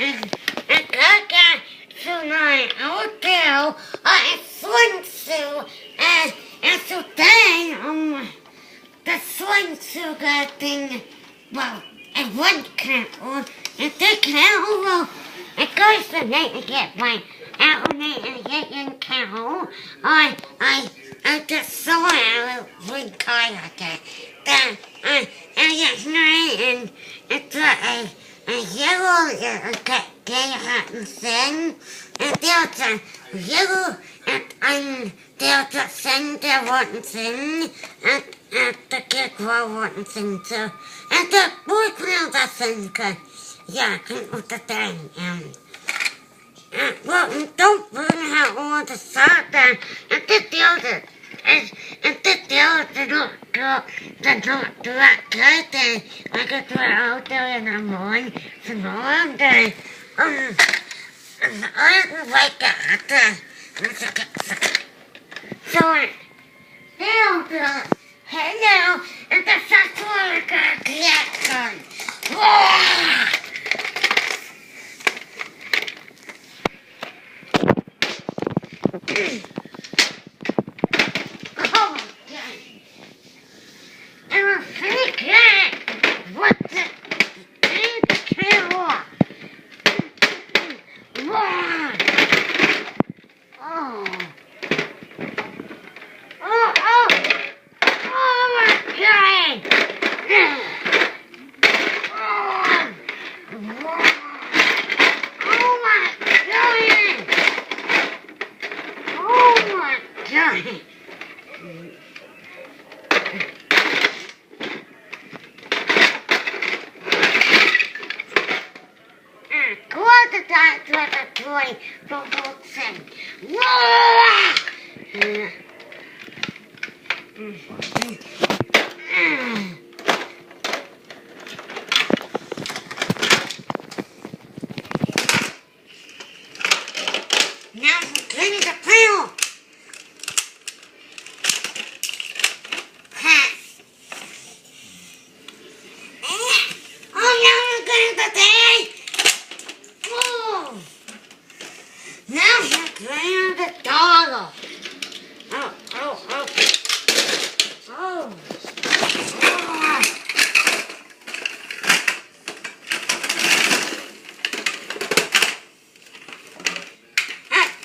and I got to my hotel a swimsuit and today the swimsuit got thing, well, it wouldn't count, and the count, it goes to need to get my outfit and get in count. I just saw it with kayaker. Then I just know it's a yellow gay hat thing, and there's a yellow and there's a thing there wasn't thing, and the kid wasn't thing too, and the boyfriend I think, yeah, with the thing, well, don't learn how all the start then, and the other. And the other not do that good thing. I could do it out there in the morning, for a long day. I didn't like it. So, hello, and the first one I got the action. Oh my God! And I forget what the camera. Wow! Oh! Oh! Oh! Oh my God! Oh! Oh my God! Oh my God! Go to the toy from Wilson. Now clean the pool. Oh, now I'm going to day. Oh. Now you're cleaning the dog. Oh, oh, oh. Oh. Oh.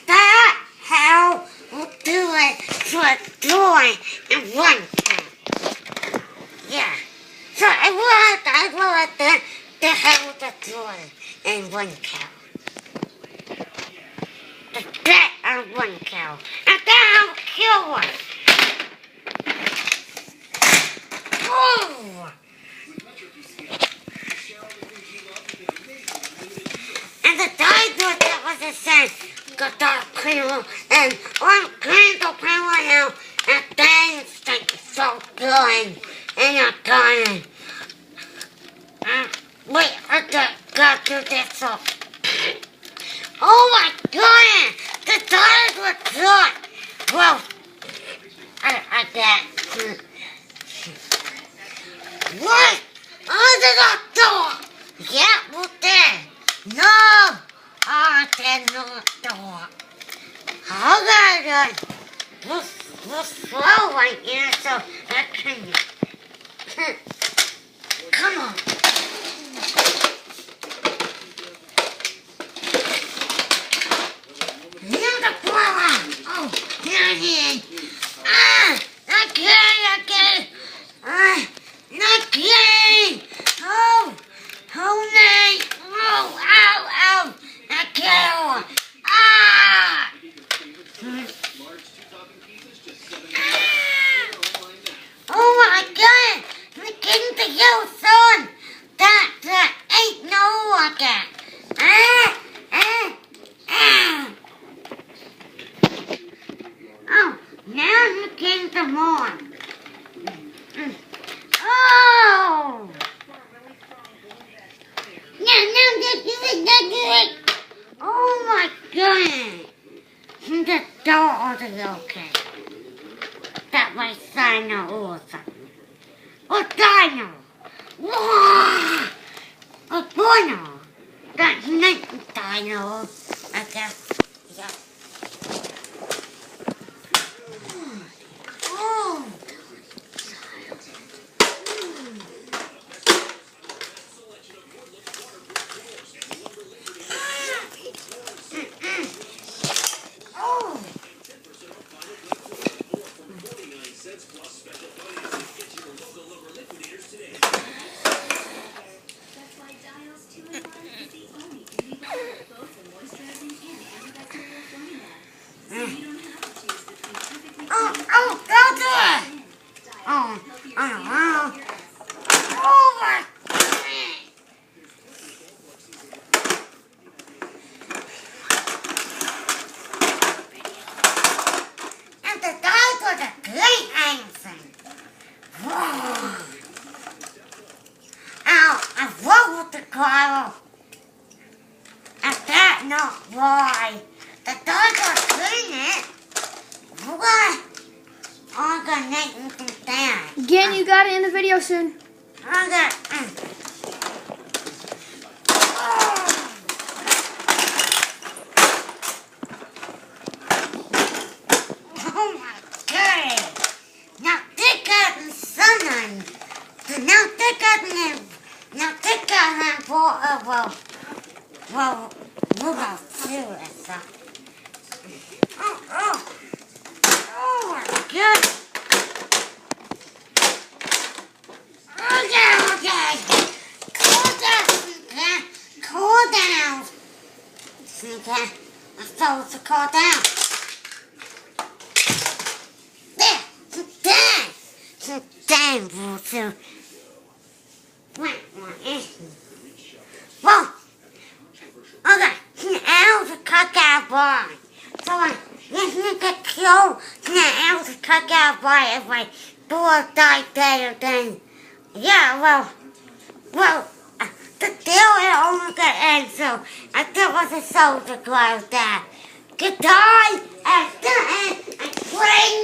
That how we'll do it to a door in one time. Yeah. So I will at the hell the door in one cow. The bat on one cow. And then I'll kill one. Oh! And the dinosaur that was the same. Got dark criminal and one criminal now and then it's so good and you're dying. Wait, I got to do this up. Oh my God! The dinosaur good! Well, I got what? Under the door! Yeah, well there. No! I did not door. Okay, good. We'll slow right here so that can... Come on. Here's the blower. Oh, here it is. Okay. Not kidding. Oh, me. Oh, ow. Okay. Ah. Oh my God. We're getting to you soon. That ain't no again. Oh, now you're getting some more. Oh! No, oh my God! The door is okay. That my Sino or something. Or Dino! Whoa! A Bono! That's next dino. Okay. Yeah. Oh. Oh. Oh, don't do it! Oh, oh, oh my God. And the dog was a great answer. Whoa. Ow, I rolled the car. And that not why. The dog was clean it. What? I'm gonna make it down. Again, you got it in the video soon. I'm gonna. Oh my God! Now take out the sun. Now take out the. Now take out the well, move out to it. Oh my God! Okay. Cool down. Okay. I'm supposed to cool down. There. Sit down, Bruce. Whoa. Okay. Now the cookout boy. So let's make a kill. Now the cookout boy if I do a die there then. Yeah, the deal is only gonna end, so I think was a soldier close that. Goodbye, and bring